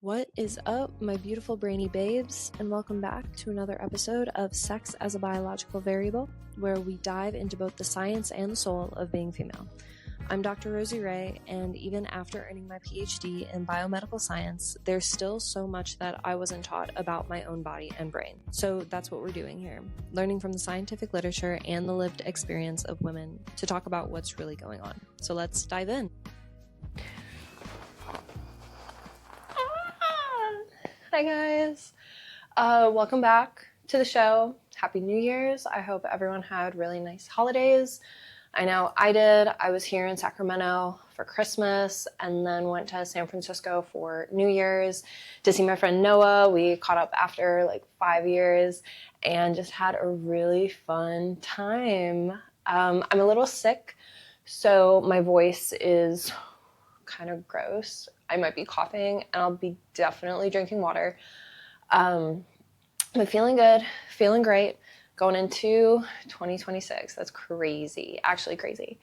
What is up, my beautiful brainy babes, and welcome back to another episode of Sex as a Biological Variable, where we dive into both the science and the soul of being female. I'm Dr. Rosie Ray, and even after earning my PhD in biomedical science, there's still so much that I wasn't taught about my own body and brain. So that's what we're doing here, learning from the scientific literature and the lived experience of women to talk about what's really going on. So let's dive in. Hi guys, welcome back to the show. Happy New Year's. I hope everyone had really nice holidays. I know I did. I was here in Sacramento for Christmas and then went to San Francisco for New Year's to see my friend Noah. We caught up after like 5 years and just had a really fun time. I'm a little sick, so my voice is kind of gross. I might be coughing and I'll be definitely drinking water. But feeling good, feeling great, going into 2026. That's crazy, actually crazy.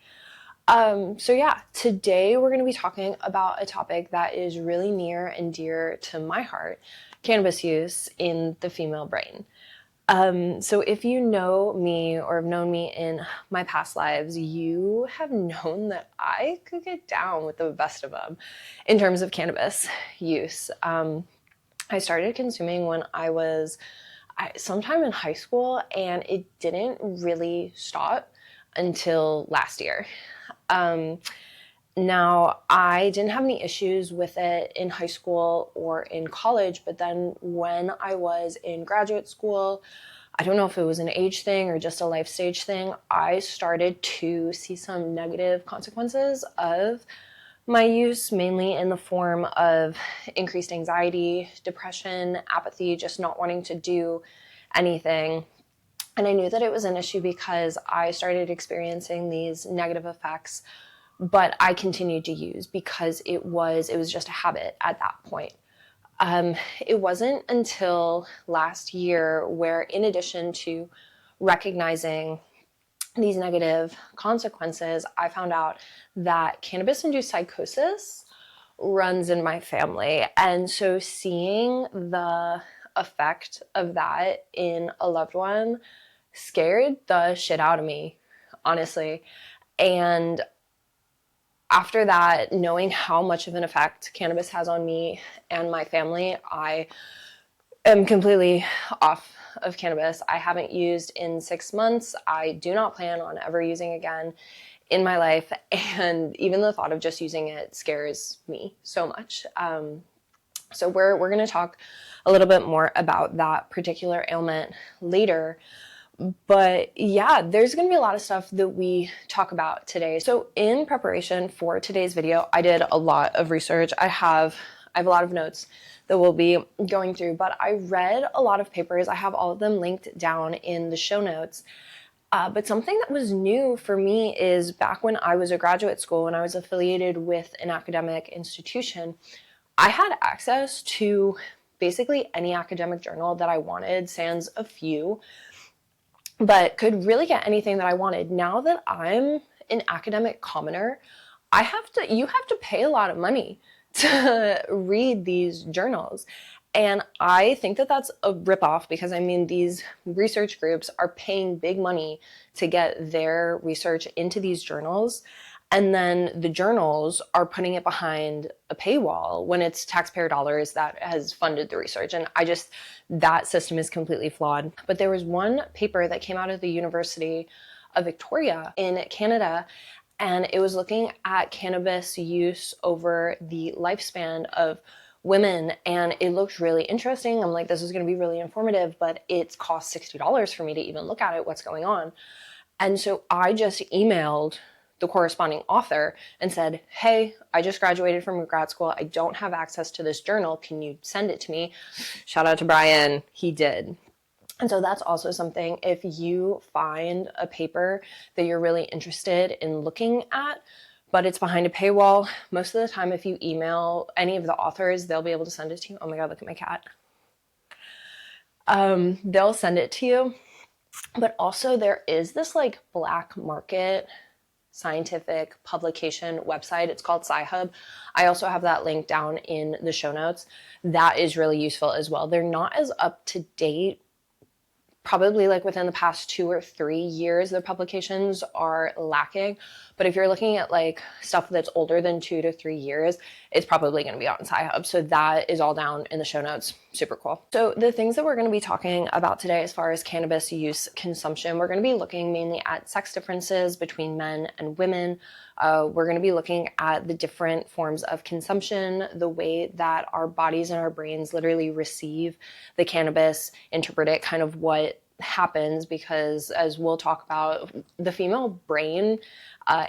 So yeah, today we're going to be talking about a topic that is really near and dear to my heart, cannabis use in the female brain. So if you know me or have known me in my past lives, you have known that I could get down with the best of them in terms of cannabis use. I started consuming when I was sometime in high school, and it didn't really stop until last year. Now, I didn't have any issues with it in high school or in college, but then when I was in graduate school, I don't know if it was an age thing or just a life stage thing, I started to see some negative consequences of my use, mainly in the form of increased anxiety, depression, apathy, just not wanting to do anything. And I knew that it was an issue because I started experiencing these negative effects, but I continued to use because it was just a habit at that point. It wasn't until last year where, in addition to recognizing these negative consequences, I found out that cannabis-induced psychosis runs in my family. And so seeing the effect of that in a loved one scared the shit out of me, honestly. And after that, knowing how much of an effect cannabis has on me and my family, I am completely off of cannabis. I haven't used in 6 months. I do not plan on ever using again in my life. And even the thought of just using it scares me so much. So we're going to talk a little bit more about that particular ailment later. But yeah, there's going to be a lot of stuff that we talk about today. So in preparation for today's video, I did a lot of research. I have a lot of notes that we'll be going through, but I read a lot of papers. I have all of them linked down in the show notes. But something that was new for me is back when I was a graduate school and I was affiliated with an academic institution, I had access to basically any academic journal that I wanted, sans a few, but could really get anything that I wanted. Now that I'm an academic commoner, you have to pay a lot of money to read these journals. And I think that that's a ripoff because, I mean, these research groups are paying big money to get their research into these journals. And then the journals are putting it behind a paywall when it's taxpayer dollars that has funded the research. And that system is completely flawed. But there was one paper that came out of the University of Victoria in Canada, and it was looking at cannabis use over the lifespan of women, and it looked really interesting. I'm like, this is going to be really informative, but it cost $60 for me to even look at it, what's going on. And so I just emailed the corresponding author and said, hey, I just graduated from grad school. I don't have access to this journal. Can you send it to me? Shout out to Brian. He did. And so that's also something, if you find a paper that you're really interested in looking at, but it's behind a paywall, most of the time if you email any of the authors, they'll be able to send it to you. Oh my God, look at my cat. They'll send it to you. But also there is this like black market scientific publication website. It's called SciHub. I also have that link down in the show notes. That is really useful as well. They're not as up to date, probably like within the past 2 or 3 years, the publications are lacking. But if you're looking at like stuff that's older than 2 to 3 years, it's probably going to be on SciHub. So that is all down in the show notes. Super cool. So the things that we're going to be talking about today as far as cannabis use consumption, we're going to be looking mainly at sex differences between men and women. We're going to be looking at the different forms of consumption, the way that our bodies and our brains literally receive the cannabis, interpret it, kind of what happens, because as we'll talk about, the female brain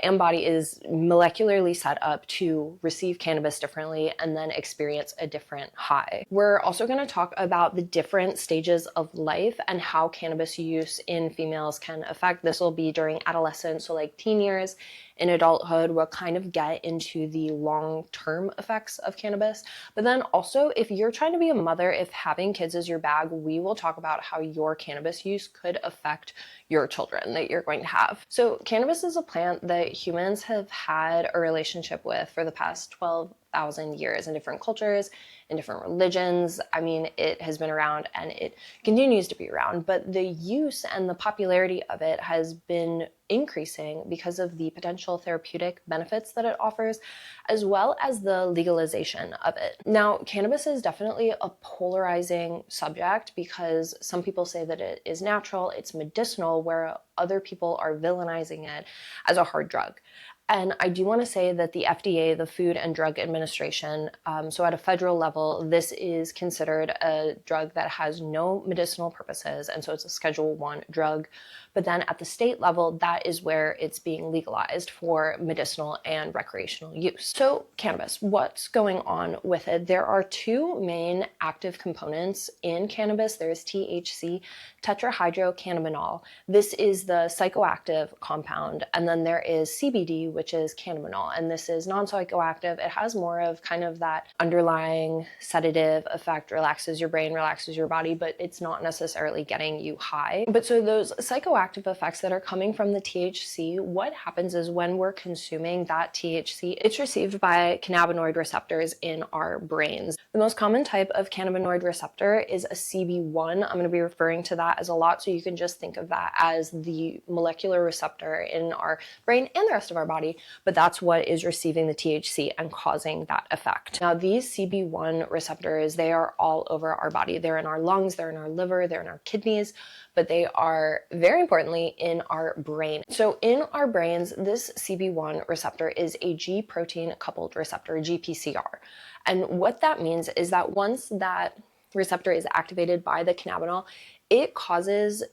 and body is molecularly set up to receive cannabis differently and then experience a different high. We're also going to talk about the different stages of life and how cannabis use in females can affect. This will be during adolescence, so like teen years. In adulthood, we'll kind of get into the long-term effects of cannabis. But then also, if you're trying to be a mother, if having kids is your bag, we will talk about how your cannabis use could affect your children that you're going to have. So cannabis is a plant that humans have had a relationship with for the past 12,000 years in different cultures, in different religions. I mean, it has been around and it continues to be around, but the use and the popularity of it has been increasing because of the potential therapeutic benefits that it offers, as well as the legalization of it. Now, cannabis is definitely a polarizing subject because some people say that it is natural, it's medicinal, where other people are villainizing it as a hard drug. And I do want to say that the FDA, the Food and Drug Administration, so at a federal level, this is considered a drug that has no medicinal purposes, and so it's a Schedule I drug. But then at the state level, that is where it's being legalized for medicinal and recreational use. So cannabis, what's going on with it? There are two main active components in cannabis. There's THC, tetrahydrocannabinol. This is the psychoactive compound. And then there is CBD, which is cannabinol. And this is non-psychoactive. It has more of kind of that underlying sedative effect, relaxes your brain, relaxes your body, but it's not necessarily getting you high. But so those psychoactive effects that are coming from the THC, what happens is when we're consuming that THC, it's received by cannabinoid receptors in our brains. The most common type of cannabinoid receptor is a CB1. I'm going to be referring to that as a lot, so you can just think of that as the molecular receptor in our brain and the rest of our body, but that's what is receiving the THC and causing that effect. Now, these CB1 receptors, they are all over our body. They're in our lungs, they're in our liver, they're in our kidneys, but they are very importantly in our brain. So in our brains, this CB1 receptor is a G protein coupled receptor, GPCR. And what that means is that once that receptor is activated by the cannabinol, it causes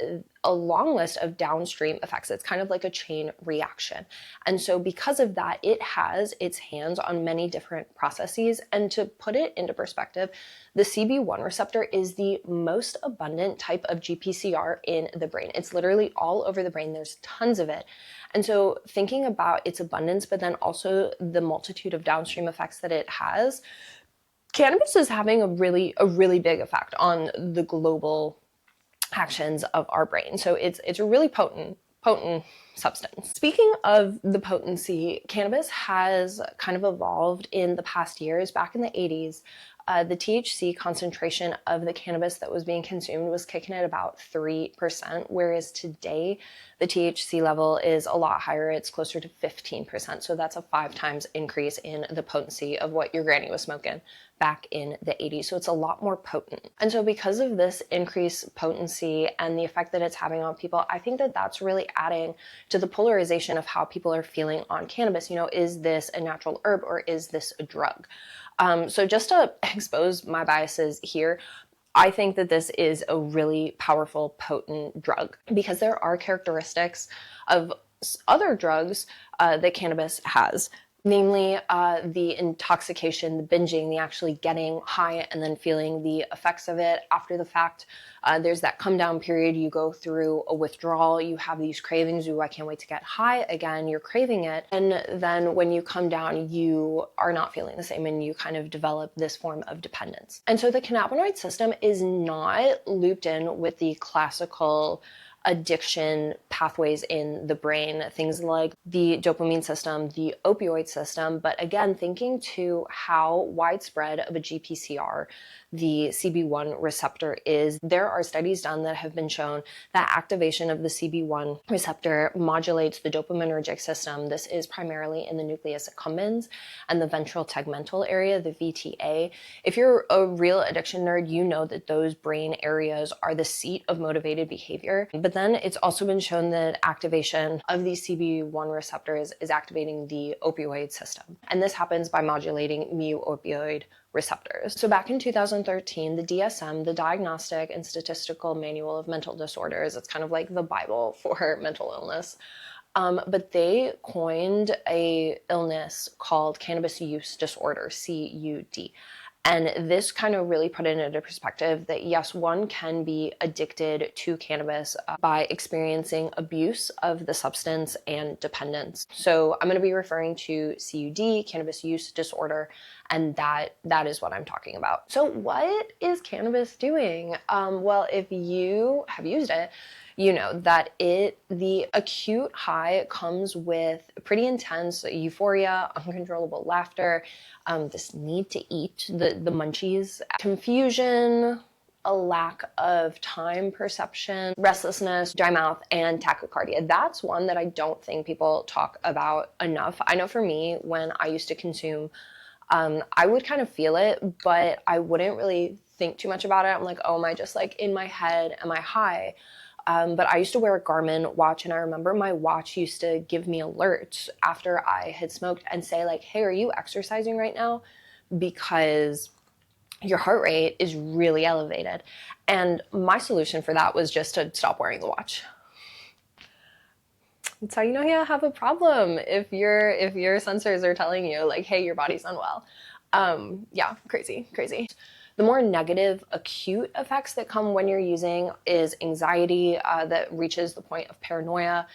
a long list of downstream effects. It's kind of like a chain reaction. And so because of that, it has its hands on many different processes. And to put it into perspective, the CB1 receptor is the most abundant type of GPCR in the brain. It's literally all over the brain. There's tons of it. And so thinking about its abundance, but then also the multitude of downstream effects that it has, cannabis is having a really big effect on the global actions of our brain. So it's a really potent substance. Speaking of the potency, cannabis has kind of evolved in the past years. Back in the 80s, the THC concentration of the cannabis that was being consumed was kicking at about 3%, whereas today the THC level is a lot higher. It's closer to 15%. So that's a 5 times increase in the potency of what your granny was smoking back in the 80s. So it's a lot more potent. And so because of this increased potency and the effect that it's having on people, I think that that's really adding to the polarization of how people are feeling on cannabis. You know, is this a natural herb or is this a drug? So just to expose my biases here, I think that this is a really powerful, potent drug because there are characteristics of other drugs that cannabis has. Namely, the intoxication, the binging, the actually getting high and then feeling the effects of it after the fact. There's that come down period. You go through a withdrawal. You have these cravings. Ooh, I can't wait to get high again. You're craving it. And then when you come down, you are not feeling the same and you kind of develop this form of dependence. And so the cannabinoid system is not looped in with the classical addiction pathways in the brain, things like the dopamine system, the opioid system, but again, thinking to how widespread of a GPCR the CB1 receptor is. There are studies done that have been shown that activation of the CB1 receptor modulates the dopaminergic system. This is primarily in the nucleus accumbens and the ventral tegmental area, the VTA. If you're a real addiction nerd, you know that those brain areas are the seat of motivated behavior. But then it's also been shown that activation of these CB1 receptors is activating the opioid system. And this happens by modulating mu-opioid receptors. So back in 2013, the DSM, the Diagnostic and Statistical Manual of Mental Disorders, it's kind of like the Bible for mental illness. But they coined a illness called Cannabis Use Disorder, CUD. And this kind of really put it into perspective that yes, one can be addicted to cannabis by experiencing abuse of the substance and dependence. So I'm going to be referring to CUD, Cannabis Use Disorder, and that is what I'm talking about. So what is cannabis doing? Well, if you have used it, you know that the acute high comes with pretty intense euphoria, uncontrollable laughter, this need to eat, the munchies, confusion, a lack of time perception, restlessness, dry mouth, and tachycardia. That's one that I don't think people talk about enough. I know for me, when I used to consume, I would kind of feel it, but I wouldn't really think too much about it. I'm like, oh, am I just like in my head? Am I high? But I used to wear a Garmin watch, and I remember my watch used to give me alerts after I had smoked and say like, hey, are you exercising right now? Because your heart rate is really elevated. And my solution for that was just to stop wearing the watch. That's how you know you have a problem, if your sensors are telling you like, hey, your body's unwell. Yeah, crazy. The more negative acute effects that come when you're using is anxiety that reaches the point of paranoia,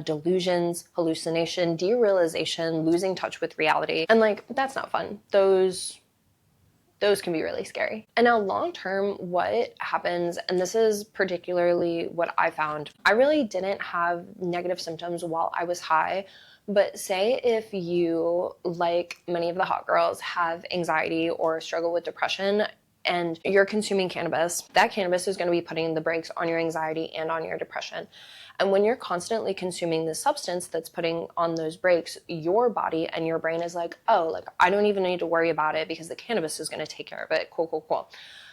delusions, hallucination, derealization, losing touch with reality. And like, that's not fun. Those can be really scary. And now long term, what happens, and this is particularly what I found, I really didn't have negative symptoms while I was high. But say if you, like many of the hot girls, have anxiety or struggle with depression, and you're consuming cannabis, that cannabis is going to be putting the brakes on your anxiety and on your depression. And when you're constantly consuming this substance that's putting on those brakes, your body and your brain is like, oh, like I don't even need to worry about it because the cannabis is going to take care of it. Cool.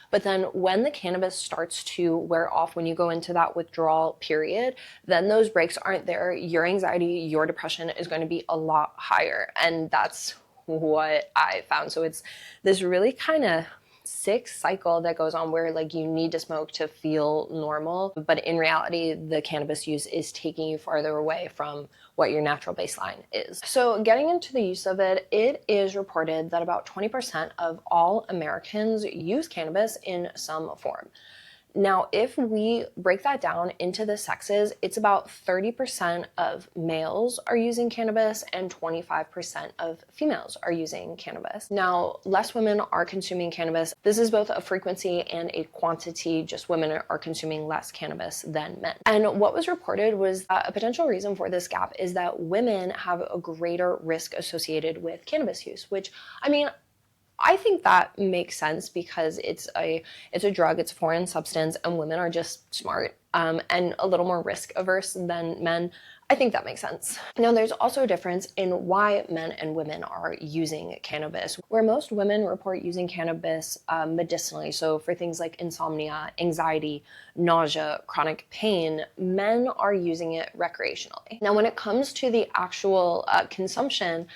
But then when the cannabis starts to wear off, when you go into that withdrawal period, then those brakes aren't there. Your anxiety, your depression is going to be a lot higher. And that's what I found. So it's this really kind of sick cycle that goes on where like you need to smoke to feel normal, but in reality the cannabis use is taking you farther away from what your natural baseline is. So getting into the use of it, it is reported that about 20% of all Americans use cannabis in some form. Now, if we break that down into the sexes, it's about 30% of males are using cannabis and 25% of females are using cannabis. Now, less women are consuming cannabis. This is both a frequency and a quantity, just women are consuming less cannabis than men. And what was reported was a potential reason for this gap is that women have a greater risk associated with cannabis use, which, I mean, I think that makes sense because it's a drug, it's a foreign substance, and women are just smart and a little more risk averse than men. I think that makes sense. Now, there's also a difference in why men and women are using cannabis. Where most women report using cannabis medicinally, so for things like insomnia, anxiety, nausea, chronic pain, men are using it recreationally. Now, when it comes to the actual consumption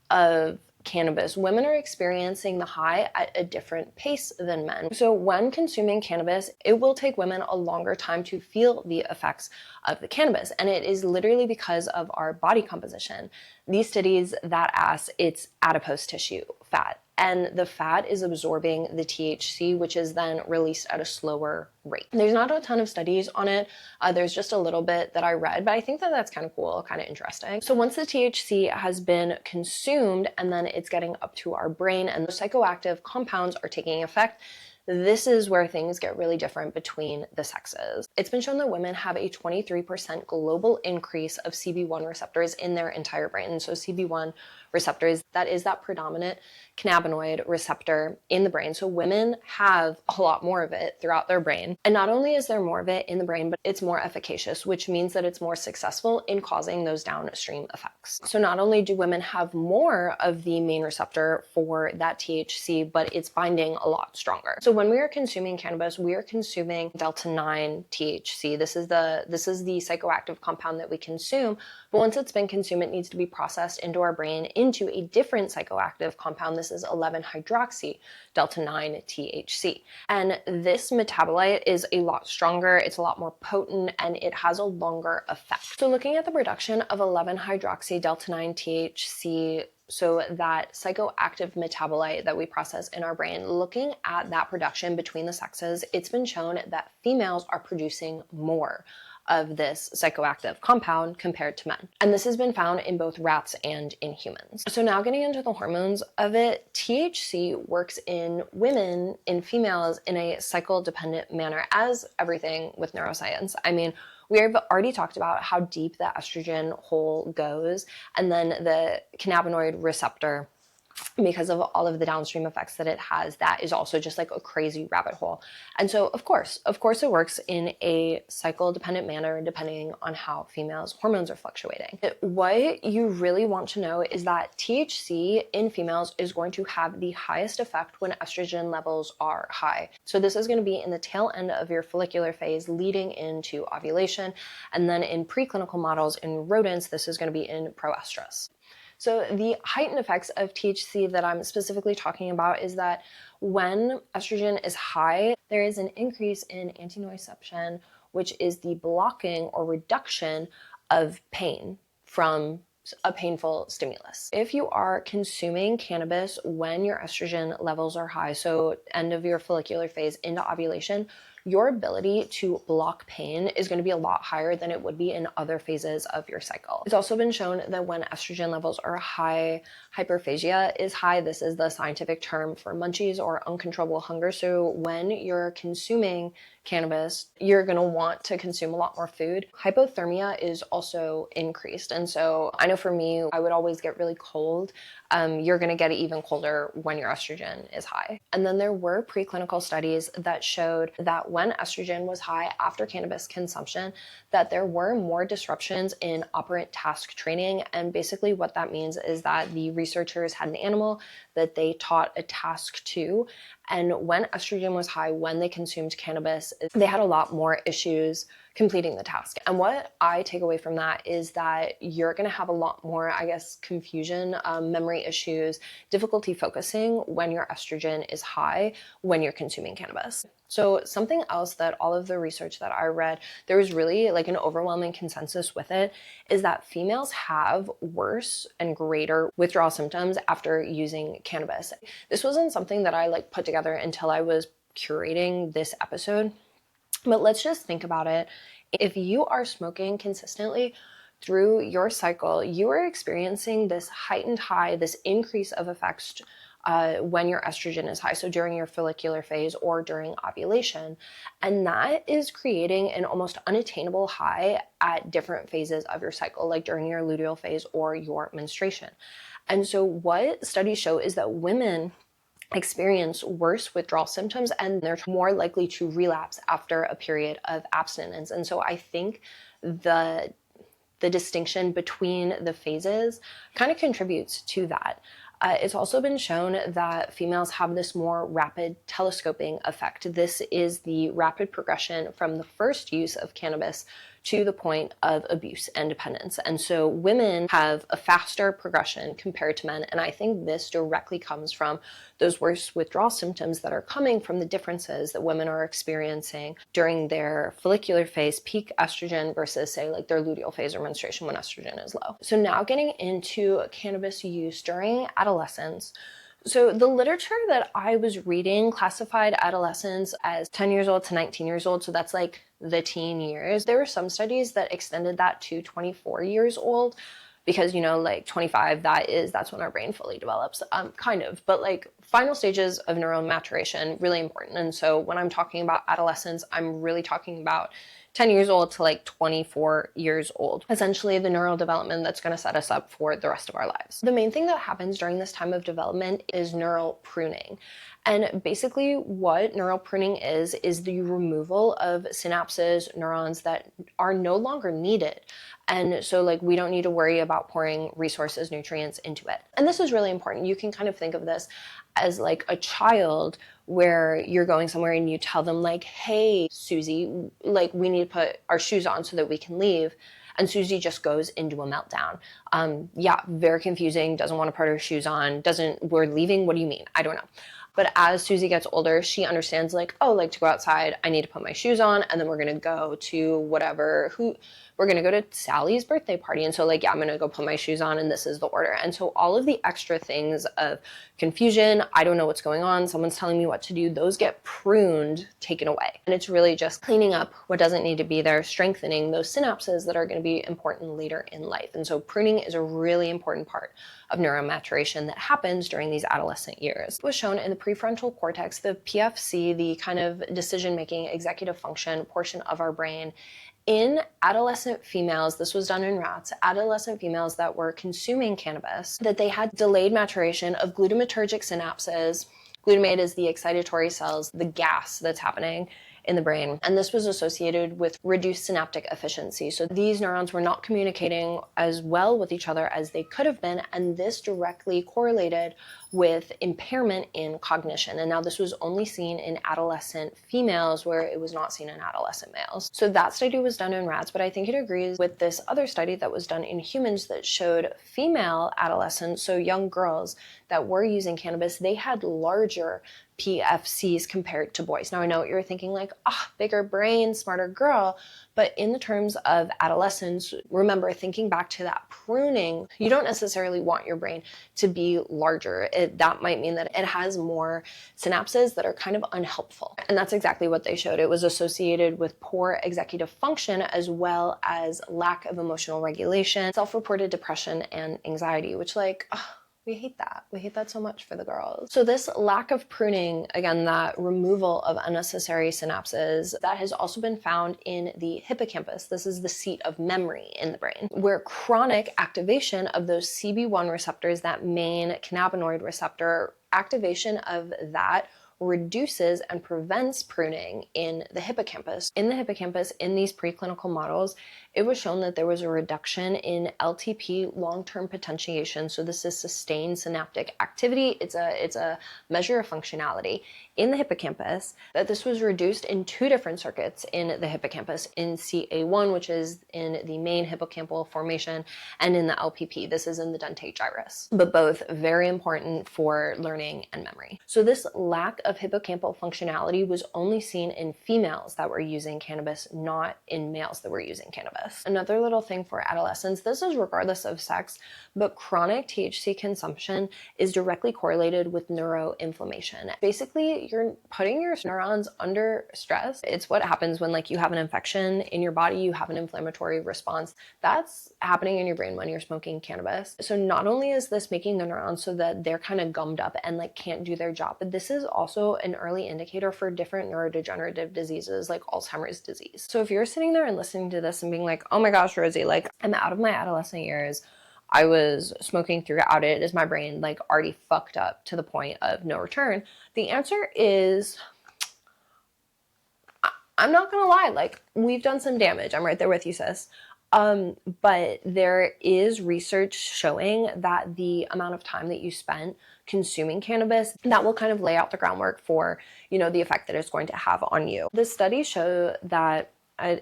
of cannabis, women are experiencing the high at a different pace than men. So when consuming cannabis, it will take women a longer time to feel the effects of the cannabis. And it is literally because of our body composition. These titties, that ass, it's adipose tissue fat. And the fat is absorbing the THC, which is then released at a slower rate. There's not a ton of studies on it. There's just a little bit that I read, but I think that that's kind of cool, kind of interesting. So once the THC has been consumed and then it's getting up to our brain and the psychoactive compounds are taking effect, this is where things get really different between the sexes. It's been shown that women have a 23% global increase of CB1 receptors in their entire brain. And so CB1 receptors, that is that predominant cannabinoid receptor in the brain. So women have a lot more of it throughout their brain. And not only is there more of it in the brain, but it's more efficacious, which means that it's more successful in causing those downstream effects. So not only do women have more of the main receptor for that THC, but it's binding a lot stronger. So when we are consuming cannabis, we are consuming delta-9 THC. This is the psychoactive compound that we consume, but once it's been consumed, it needs to be processed into our brain into a different psychoactive compound. This is 11-hydroxy delta-9 THC. And this metabolite is a lot stronger, it's a lot more potent, and it has a longer effect. So looking at the production of 11-hydroxy delta-9 THC, so that psychoactive metabolite that we process in our brain, looking at that production between the sexes, it's been shown that females are producing more of this psychoactive compound compared to men. And this has been found in both rats and in humans. So now getting into the hormones of it, THC works in women, in females, in a cycle-dependent manner, as everything with neuroscience. I mean, we've already talked about how deep the estrogen hole goes, and then the cannabinoid receptor, because of all of the downstream effects that it has, that is also just like a crazy rabbit hole. And so of course it works in a cycle dependent manner depending on how females' hormones are fluctuating. What you really want to know is that THC in females is going to have the highest effect when estrogen levels are high. So this is going to be in the tail end of your follicular phase leading into ovulation, and then in preclinical models in rodents, this is going to be in proestrus. So the heightened effects of THC that I'm specifically talking about is that when estrogen is high, there is an increase in antinociception, which is the blocking or reduction of pain from a painful stimulus. If you are consuming cannabis when your estrogen levels are high, so end of your follicular phase into ovulation, your ability to block pain is going to be a lot higher than it would be in other phases of your cycle. It's also been shown that when estrogen levels are high, hyperphagia is high. This is the scientific term for munchies or uncontrollable hunger. So when you're consuming cannabis, you're going to want to consume a lot more food. Hypothermia is also increased. And so I know for me, I would always get really cold. You're going to get even colder when your estrogen is high. And then there were preclinical studies that showed that when estrogen was high after cannabis consumption, that there were more disruptions in operant task training. And basically what that means is that the researchers had an animal that they taught a task to. And when estrogen was high, when they consumed cannabis, they had a lot more issues completing the task. And what I take away from that is that you're going to have a lot more, confusion, memory issues, difficulty focusing when your estrogen is high when you're consuming cannabis. So something else that all of the research that I read, there was really an overwhelming consensus with it, is that females have worse and greater withdrawal symptoms after using cannabis. This wasn't something that I put together until I was curating this episode. But let's just think about it. If you are smoking consistently through your cycle, you are experiencing this heightened high, this increase of effects when your estrogen is high, so during your follicular phase or during ovulation. And that is creating an almost unattainable high at different phases of your cycle, like during your luteal phase or your menstruation. And so what studies show is that women experience worse withdrawal symptoms and they're more likely to relapse after a period of abstinence. And so I think the distinction between the phases kind of contributes to that. It's also been shown that females have this more rapid telescoping effect. This is the rapid progression from the first use of cannabis to the point of abuse and dependence. And so women have a faster progression compared to men. And I think this directly comes from those worse withdrawal symptoms that are coming from the differences that women are experiencing during their follicular phase, peak estrogen, versus say their luteal phase or menstruation when estrogen is low. So now getting into cannabis use during adolescence. So the literature that I was reading classified adolescents as 10 years old to 19 years old. So that's the teen years. There were some studies that extended that to 24 years old because, 25, that's when our brain fully develops, kind of. But Final stages of neural maturation, really important. And so when I'm talking about adolescence, I'm really talking about 10 years old to like 24 years old. Essentially the neural development that's going to set us up for the rest of our lives. The main thing that happens during this time of development is neural pruning. And basically what neural pruning is the removal of synapses, neurons that are no longer needed. And so like we don't need to worry about pouring resources, nutrients into it. And this is really important. You can kind of think of this as like a child where you're going somewhere and you tell them like, hey, Susie, like we need to put our shoes on so that we can leave. And Susie just goes into a meltdown. Yeah, very confusing, doesn't want to put her shoes on, we're leaving, what do you mean? I don't know. But as Susie gets older, she understands like, oh, like to go outside, I need to put my shoes on, and then we're gonna go to we're gonna go to Sally's birthday party. And so like, yeah, I'm gonna go put my shoes on and this is the order. And so all of the extra things of confusion, I don't know what's going on, someone's telling me what to do, those get pruned, taken away. And it's really just cleaning up what doesn't need to be there, strengthening those synapses that are gonna be important later in life. And so pruning is a really important part of neuromaturation that happens during these adolescent years. It was shown in the prefrontal cortex, the PFC, the kind of decision-making executive function portion of our brain, in adolescent females, this was done in rats, adolescent females that were consuming cannabis, that they had delayed maturation of glutamatergic synapses. Glutamate is the excitatory cells, the gas that's happening in the brain. And this was associated with reduced synaptic efficiency. So these neurons were not communicating as well with each other as they could have been. And this directly correlated with impairment in cognition. And now this was only seen in adolescent females where it was not seen in adolescent males. So that study was done in rats, but I think it agrees with this other study that was done in humans that showed female adolescents, so young girls that were using cannabis, they had larger PFCs compared to boys. Now I know what you're thinking, like, bigger brain, smarter girl, but in the terms of adolescence, remember thinking back to that pruning, you don't necessarily want your brain to be larger. That might mean that it has more synapses that are kind of unhelpful. And that's exactly what they showed. It was associated with poor executive function as well as lack of emotional regulation, self-reported depression and anxiety, which we hate that. We hate that so much for the girls. So this lack of pruning, again, that removal of unnecessary synapses, that has also been found in the hippocampus. This is the seat of memory in the brain, where chronic activation of those CB1 receptors, that main cannabinoid receptor, activation of that reduces and prevents pruning in the hippocampus. In the hippocampus, in these preclinical models, it was shown that there was a reduction in LTP, long-term potentiation. So this is sustained synaptic activity. It's a measure of functionality in the hippocampus, that this was reduced in two different circuits in the hippocampus, in CA1, which is in the main hippocampal formation, and in the LPP. This is in the dentate gyrus, but both very important for learning and memory. So this lack of hippocampal functionality was only seen in females that were using cannabis, not in males that were using cannabis. Another little thing for adolescents, this is regardless of sex, but chronic THC consumption is directly correlated with neuroinflammation. Basically, you're putting your neurons under stress. It's what happens when you have an infection in your body, you have an inflammatory response. That's happening in your brain when you're smoking cannabis. So not only is this making the neurons so that they're kind of gummed up and can't do their job, but this is also an early indicator for different neurodegenerative diseases like Alzheimer's disease. So if you're sitting there and listening to this and being like, oh my gosh, Rosie, I'm out of my adolescent years, I was smoking throughout it, is my brain already fucked up to the point of no return? The answer is, I'm not gonna lie, we've done some damage. I'm right there with you, sis. But there is research showing that the amount of time that you spent consuming cannabis, that will kind of lay out the groundwork for, the effect that it's going to have on you. The studies show that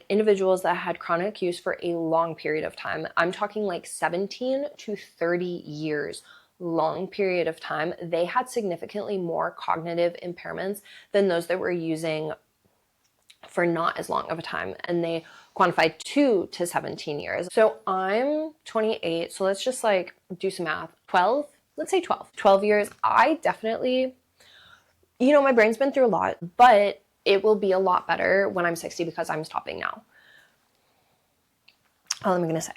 individuals that had chronic use for a long period of time, I'm talking 17 to 30 years, long period of time, they had significantly more cognitive impairments than those that were using for not as long of a time. And they quantified 2 to 17 years. So I'm 28, so let's just do some math. 12, let's say 12 years. I definitely, my brain's been through a lot, but it will be a lot better when I'm 60 because I'm stopping now. All I'm gonna say.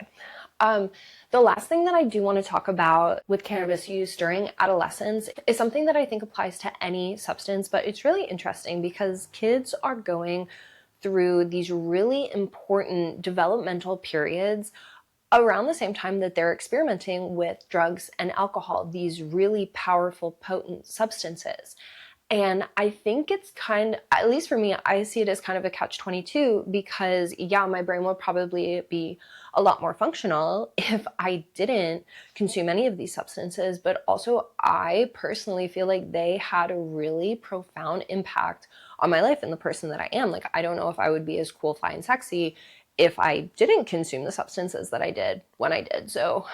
The last thing that I do want to talk about with cannabis use during adolescence is something that I think applies to any substance, but it's really interesting because kids are going through these really important developmental periods around the same time that they're experimenting with drugs and alcohol, these really powerful, potent substances. And I think it's at least for me, I see it as kind of a catch-22 because, yeah, my brain would probably be a lot more functional if I didn't consume any of these substances. But also, I personally feel like they had a really profound impact on my life and the person that I am. Like, I don't know if I would be as cool, fly, and sexy if I didn't consume the substances that I did when I did. So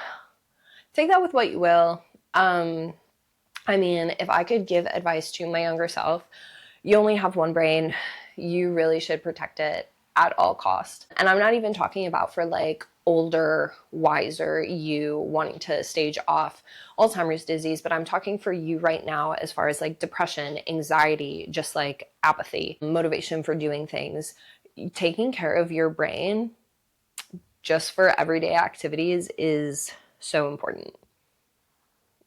take that with what you will. I mean, if I could give advice to my younger self, you only have one brain. You really should protect it at all costs. And I'm not even talking about for like older, wiser you wanting to stage off Alzheimer's disease, but I'm talking for you right now as far as like depression, anxiety, just like apathy, motivation for doing things. Taking care of your brain just for everyday activities is so important.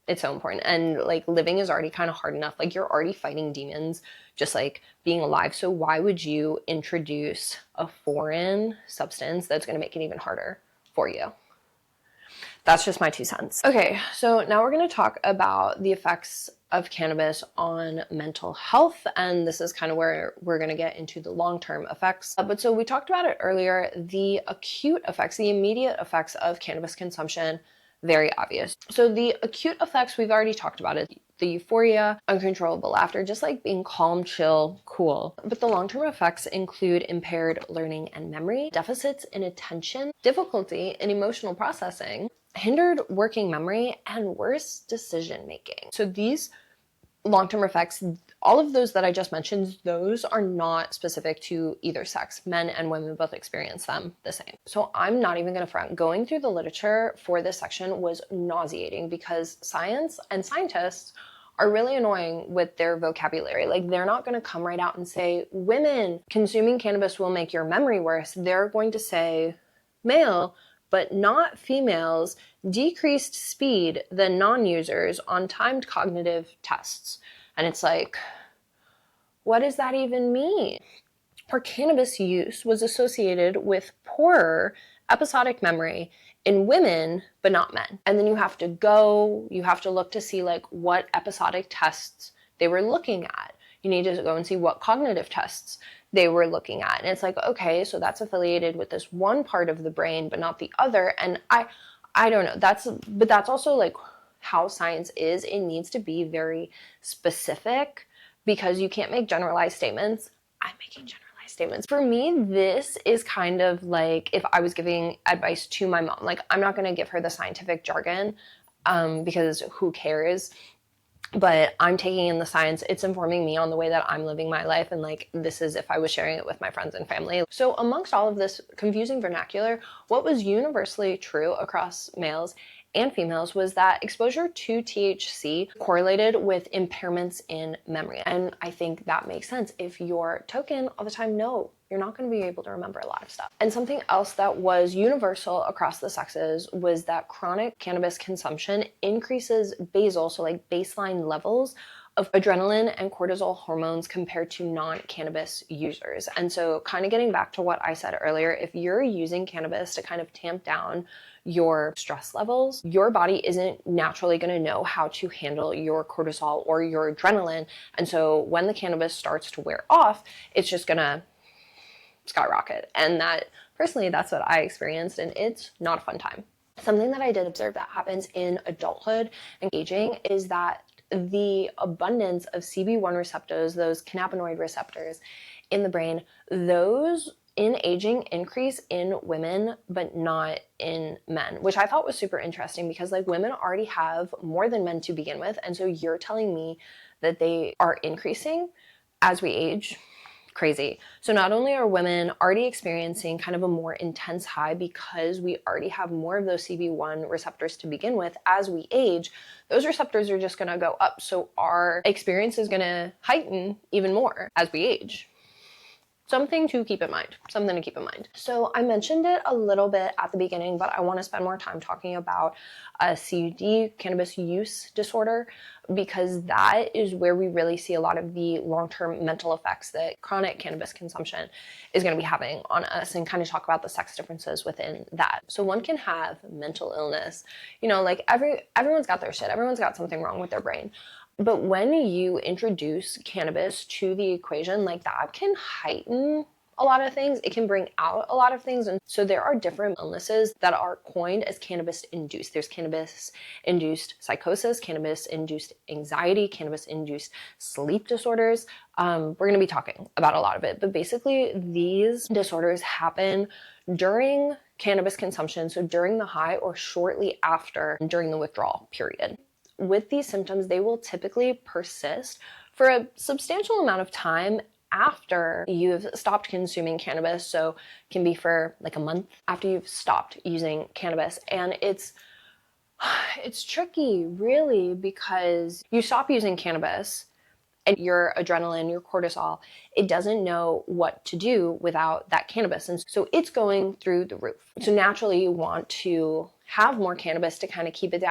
It's so important. And like living is already kind of hard enough. Like you're already fighting demons, just like being alive. So why would you introduce a foreign substance that's going to make it even harder for you? That's just my 2 cents. Okay, so now we're going to talk about the effects of cannabis on mental health. And this is kind of where we're going to get into the long-term effects. But so we talked about it earlier, the acute effects, the immediate effects of cannabis consumption, very obvious. So the acute effects, we've already talked about it. The euphoria, uncontrollable laughter, just like being calm, chill, cool. But the long-term effects include impaired learning and memory, deficits in attention, difficulty in emotional processing, hindered working memory, and worse decision making. So these long-term effects, all of those that I just mentioned, those are not specific to either sex. Men and women both experience them the same. So I'm not even going to front. Going through the literature for this section was nauseating because science and scientists are really annoying with their vocabulary. Like they're not going to come right out and say, women consuming cannabis will make your memory worse. They're going to say, male, but not females, decreased speed than non-users on timed cognitive tests. And it's like, what does that even mean? Or cannabis use was associated with poorer episodic memory in women, but not men. And then you have to look to see like what episodic tests they were looking at. You need to go and see what cognitive tests they were looking at. And it's like, okay, so that's affiliated with this one part of the brain, but not the other. And I don't know. But that's also like how science is. It needs to be very specific because you can't make generalized statements. I'm making generalized statements. For me, this is kind of like if I was giving advice to my mom. Like I'm not going to give her the scientific jargon because who cares? But I'm taking in the science. It's informing me on the way that I'm living my life. And like, this is if I was sharing it with my friends and family. So amongst all of this confusing vernacular, what was universally true across males and females was that exposure to THC correlated with impairments in memory. And I think that makes sense. If you're token all the time, no, you're not going to be able to remember a lot of stuff. And something else that was universal across the sexes was that chronic cannabis consumption increases basal, so like baseline levels of adrenaline and cortisol hormones compared to non-cannabis users. And so kind of getting back to what I said earlier, if you're using cannabis to kind of tamp down your stress levels, your body isn't naturally going to know how to handle your cortisol or your adrenaline. And so when the cannabis starts to wear off, it's just going to skyrocket. And that personally, that's what I experienced, and it's not a fun time. Something that I did observe that happens in adulthood and aging is that the abundance of CB1 receptors, those cannabinoid receptors in the brain, those in aging increase in women, but not in men, which I thought was super interesting because like women already have more than men to begin with. And so you're telling me that they are increasing as we age? Crazy. So not only are women already experiencing kind of a more intense high because we already have more of those CB1 receptors to begin with, as we age, those receptors are just going to go up. So our experience is going to heighten even more as we age. something to keep in mind, something to keep in mind. So I mentioned it a little bit at the beginning, but I want to spend more time talking about CUD, cannabis use disorder, because that is where we really see a lot of the long-term mental effects that chronic cannabis consumption is going to be having on us, and kind of talk about the sex differences within that. So one can have mental illness, you know, like everyone's got their shit, everyone's got something wrong with their brain. But when you introduce cannabis to the equation, like that can heighten a lot of things. It can bring out a lot of things. And so there are different illnesses that are coined as cannabis induced. There's cannabis induced psychosis, cannabis induced anxiety, cannabis induced sleep disorders. We're going to be talking about a lot of it, but basically these disorders happen during cannabis consumption. So during the high or shortly after, during the withdrawal period. With these symptoms, they will typically persist for a substantial amount of time after you've stopped consuming cannabis. So it can be for like a month after you've stopped using cannabis. And it's tricky, really, because you stop using cannabis and your adrenaline, your cortisol, it doesn't know what to do without that cannabis. And so it's going through the roof. So naturally you want to have more cannabis to kind of keep it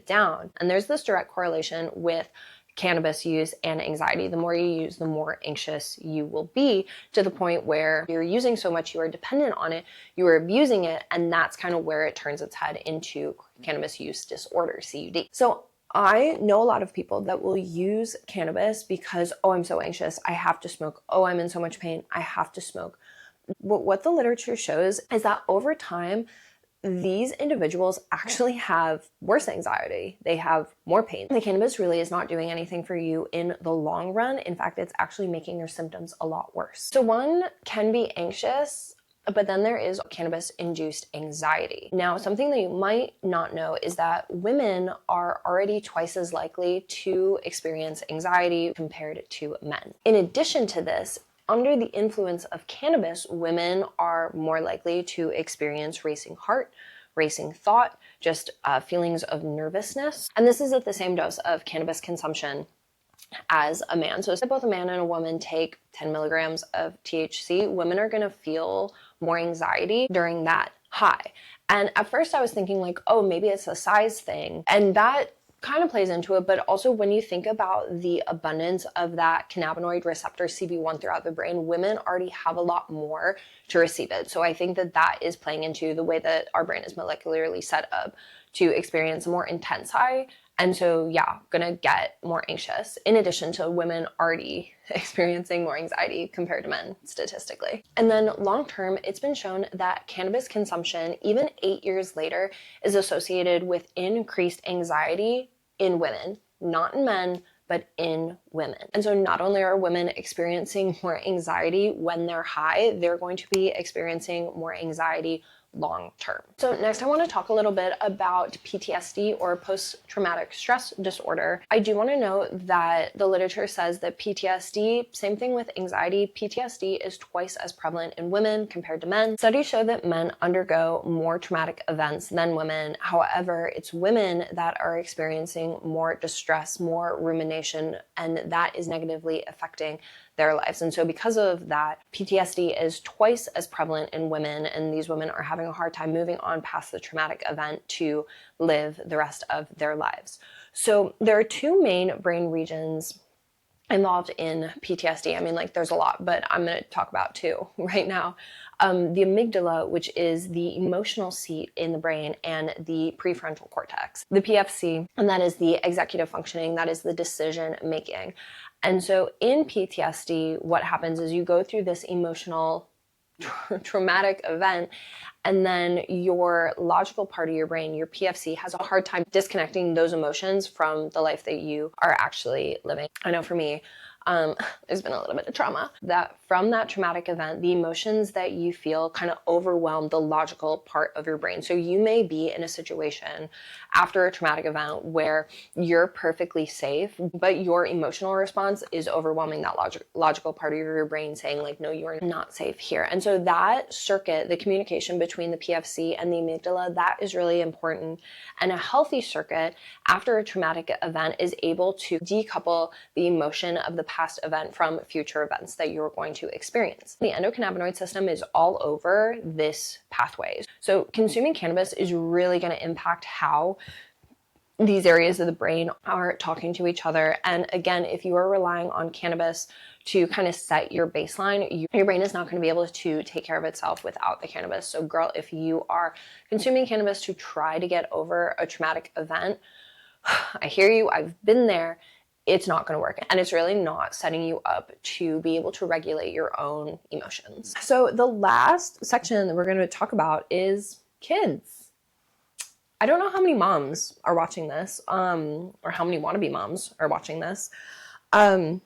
down. And there's this direct correlation with cannabis use and anxiety. The more you use, the more anxious you will be, to the point where you're using so much, you are dependent on it, you are abusing it, and that's kind of where it turns its head into cannabis use disorder, CUD. So I know a lot of people that will use cannabis because, oh, I'm so anxious, I have to smoke. Oh, I'm in so much pain, I have to smoke. But what the literature shows is that over time, these individuals actually have worse anxiety. They have more pain. The cannabis really is not doing anything for you in the long run. In fact, it's actually making your symptoms a lot worse. So one can be anxious, but then there is cannabis-induced anxiety. Now, something that you might not know is that women are already twice as likely to experience anxiety compared to men. In addition to this, under the influence of cannabis, women are more likely to experience racing heart, racing thought, just feelings of nervousness. And this is at the same dose of cannabis consumption as a man. So if both a man and a woman take 10 milligrams of THC, women are going to feel more anxiety during that high. And at first I was thinking like, oh, maybe it's a size thing. And that kind of plays into it, but also when you think about the abundance of that cannabinoid receptor CB1 throughout the brain, women already have a lot more to receive it. So I think that that is playing into the way that our brain is molecularly set up to experience a more intense high. And so, yeah, gonna get more anxious, in addition to women already experiencing more anxiety compared to men statistically. And then long term, it's been shown that cannabis consumption, even 8 years later, is associated with increased anxiety in women, not in men, but in women. And so not only are women experiencing more anxiety when they're high, they're going to be experiencing more anxiety long term. So next I want to talk a little bit about PTSD, or post-traumatic stress disorder. I do want to note that the literature says that PTSD, same thing with anxiety, PTSD is twice as prevalent in women compared to men. Studies show that men undergo more traumatic events than women. However, it's women that are experiencing more distress, more rumination, and that is negatively affecting their lives. And so because of that, PTSD is twice as prevalent in women, and these women are having a hard time moving on past the traumatic event to live the rest of their lives. So there are two main brain regions involved in PTSD. I mean, like, there's a lot, but I'm going to talk about two right now. The amygdala, which is the emotional seat in the brain, and the prefrontal cortex. The PFC, and that is the executive functioning, that is the decision making. And so in PTSD, what happens is you go through this emotional traumatic event, and then your logical part of your brain, your PFC, has a hard time disconnecting those emotions from the life that you are actually living. I know for me, there's been a little bit of trauma that from that traumatic event, the emotions that you feel kind of overwhelm the logical part of your brain. So you may be in a situation after a traumatic event where you're perfectly safe, but your emotional response is overwhelming that logical part of your brain, saying like, no, you're not safe here. And so that circuit, the communication between the PFC and the amygdala, that is really important. And a healthy circuit after a traumatic event is able to decouple the emotion of the past event from future events that you're going to experience. The endocannabinoid system is all over this pathway. So consuming cannabis is really going to impact how these areas of the brain are talking to each other. And again, if you are relying on cannabis to kind of set your baseline, your brain is not going to be able to take care of itself without the cannabis. So girl, if you are consuming cannabis to try to get over a traumatic event, I hear you, I've been there. It's not going to work. And it's really not setting you up to be able to regulate your own emotions. So the last section that we're going to talk about is kids. I don't know how many moms are watching this, or how many wannabe moms are watching this. But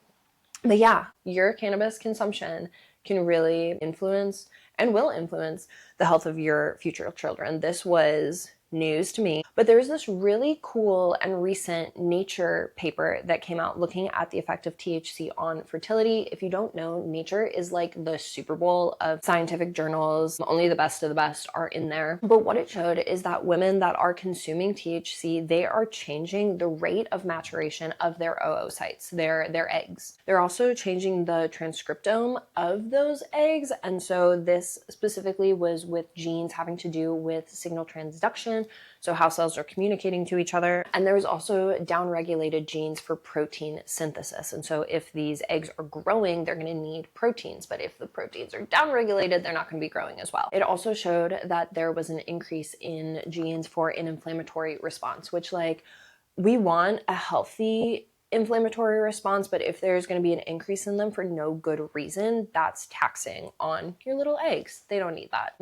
yeah, your cannabis consumption can really influence and will influence the health of your future children. This was news to me, but there's this really cool and recent Nature paper that came out looking at the effect of THC on fertility. If you don't know, Nature is like the Super Bowl of scientific journals. Only the best of the best are in there. But what it showed is that women that are consuming THC, they are changing the rate of maturation of their oocytes, their eggs. They're also changing the transcriptome of those eggs. And so this specifically was with genes having to do with signal transduction, so how cells are communicating to each other. And there was also downregulated genes for protein synthesis. And so if these eggs are growing, they're going to need proteins. But if the proteins are downregulated, they're not going to be growing as well. It also showed that there was an increase in genes for an inflammatory response, which, like, we want a healthy inflammatory response, but if there's going to be an increase in them for no good reason, that's taxing on your little eggs. They don't need that.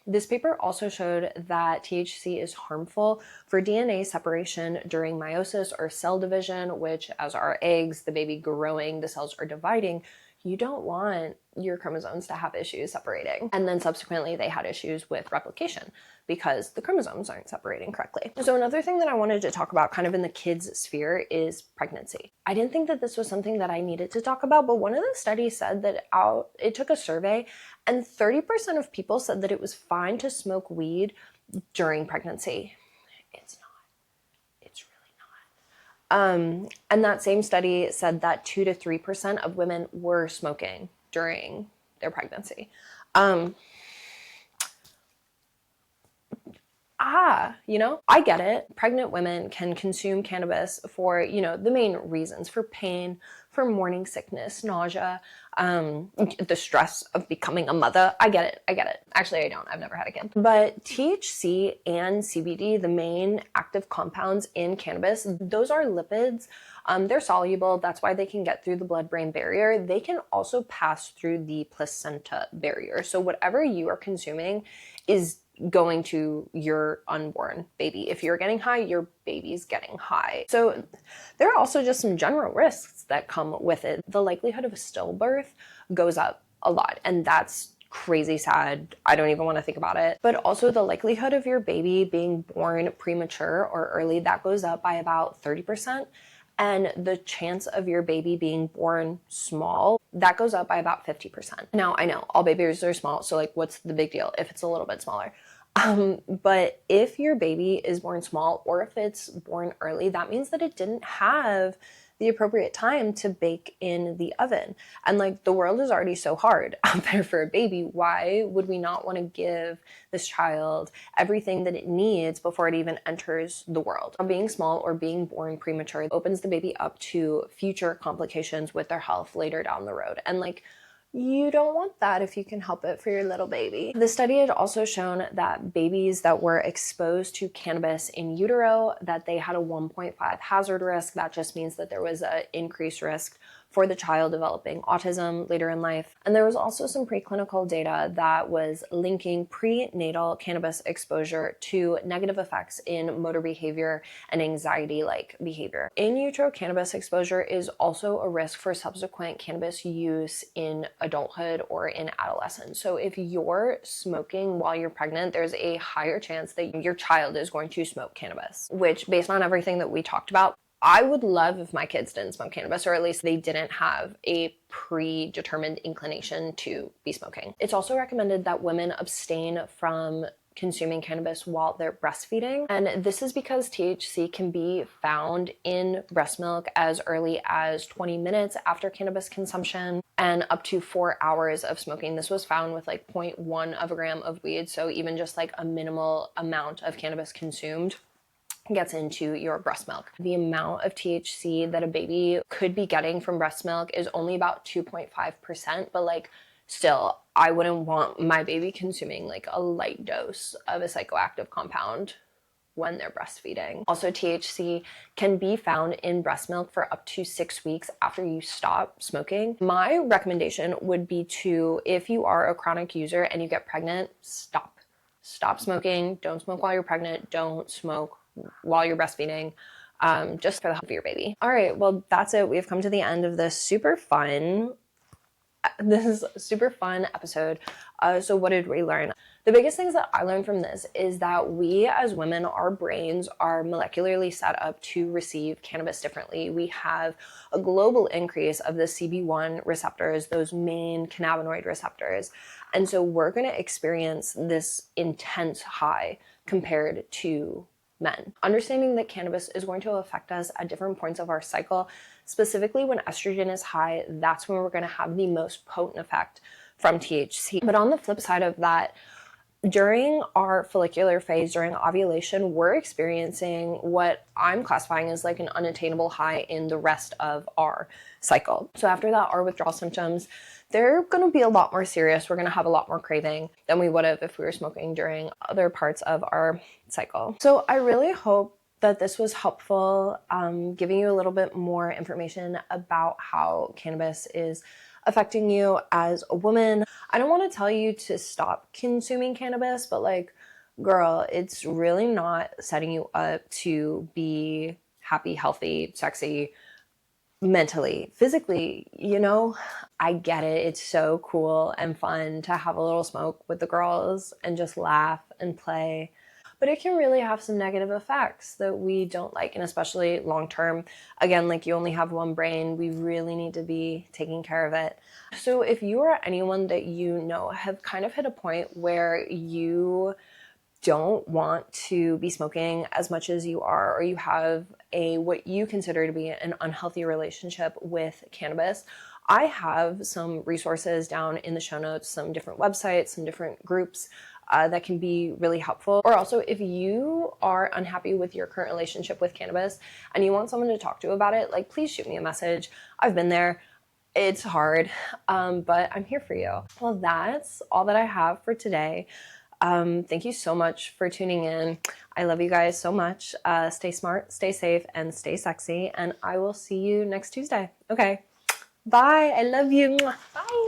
This paper also showed that THC is harmful for DNA separation during meiosis or cell division, which, as our eggs, the baby growing, the cells are dividing, you don't want your chromosomes to have issues separating. And then subsequently they had issues with replication because the chromosomes aren't separating correctly. So another thing that I wanted to talk about kind of in the kids sphere is pregnancy. I didn't think that this was something that I needed to talk about, but one of the studies said that it took a survey and 30% of people said that it was fine to smoke weed during pregnancy. It's not. It's really not. And that same study said that 2 to 3% of women were smoking during their pregnancy. I get it. Pregnant women can consume cannabis for, the main reasons: for pain, for morning sickness, nausea, the stress of becoming a mother. I get it. Actually, I don't. I've never had a kid. But THC and CBD, the main active compounds in cannabis, those are lipids. They're soluble. That's why they can get through the blood-brain barrier. They can also pass through the placenta barrier. So whatever you are consuming is going to your unborn baby. If you're getting high, your baby's getting high. So there are also just some general risks that come with it. The likelihood of a stillbirth goes up a lot, and that's crazy sad. I don't even want to think about it. But also the likelihood of your baby being born premature or early, that goes up by about 30%. And the chance of your baby being born small, that goes up by about 50%. Now, I know all babies are small, so like, what's the big deal if it's a little bit smaller? But if your baby is born small, or if it's born early, that means that it didn't have the appropriate time to bake in the oven. And like, the world is already so hard out there for a baby. Why would we not want to give this child everything that it needs before it even enters the world? Being small or being born premature opens the baby up to future complications with their health later down the road. And like, you don't want that if you can help it for your little baby. The study had also shown that babies that were exposed to cannabis in utero, that they had a 1.5 hazard risk. That just means that there was an increased risk for the child developing autism later in life. And there was also some preclinical data that was linking prenatal cannabis exposure to negative effects in motor behavior and anxiety-like behavior. In utero cannabis exposure is also a risk for subsequent cannabis use in adulthood or in adolescence. So if you're smoking while you're pregnant, there's a higher chance that your child is going to smoke cannabis, which, based on everything that we talked about, I would love if my kids didn't smoke cannabis, or at least they didn't have a predetermined inclination to be smoking. It's also recommended that women abstain from consuming cannabis while they're breastfeeding. And this is because THC can be found in breast milk as early as 20 minutes after cannabis consumption and up to 4 hours of smoking. This was found with like 0.1 of a gram of weed. So even just like a minimal amount of cannabis consumed gets into your breast milk. The amount of THC that a baby could be getting from breast milk is only about 2.5%, but like still, I wouldn't want my baby consuming like a light dose of a psychoactive compound when they're breastfeeding. Also, THC can be found in breast milk for up to 6 weeks after you stop smoking. My recommendation would be to, if you are a chronic user and you get pregnant, stop. Stop smoking. Don't smoke while you're pregnant. Don't smoke while you're breastfeeding, just for the health of your baby. All right, well, that's it. We've come to the end of this super fun episode. So what did we learn? The biggest things that I learned from this is that we as women, our brains are molecularly set up to receive cannabis differently. We have a global increase of the CB1 receptors, those main cannabinoid receptors. And so we're going to experience this intense high compared to men. Understanding that cannabis is going to affect us at different points of our cycle, specifically when estrogen is high, that's when we're going to have the most potent effect from THC. But on the flip side of that, during our follicular phase, during ovulation, we're experiencing what I'm classifying as like an unattainable high in the rest of our cycle. So after that, our withdrawal symptoms, they're going to be a lot more serious. We're going to have a lot more craving than we would have if we were smoking during other parts of our cycle. So I really hope that this was helpful, giving you a little bit more information about how cannabis is affecting you as a woman. I don't want to tell you to stop consuming cannabis, but like, girl, it's really not setting you up to be happy, healthy, sexy, mentally, physically, you know. I get it. It's so cool and fun to have a little smoke with the girls and just laugh and play. But it can really have some negative effects that we don't like, and especially long term. Again, like, you only have one brain. We really need to be taking care of it. So if you or anyone that you know have kind of hit a point where you don't want to be smoking as much as you are, or you have what you consider to be an unhealthy relationship with cannabis, I have some resources down in the show notes, some different websites, some different groups that can be really helpful. Or also, if you are unhappy with your current relationship with cannabis and you want someone to talk to about it, like, please shoot me a message. I've been there. It's hard, but I'm here for you. Well, that's all that I have for today. Thank you so much for tuning in. I love you guys so much. Stay smart, stay safe, and stay sexy. And I will see you next Tuesday. Okay. Bye. I love you. Bye.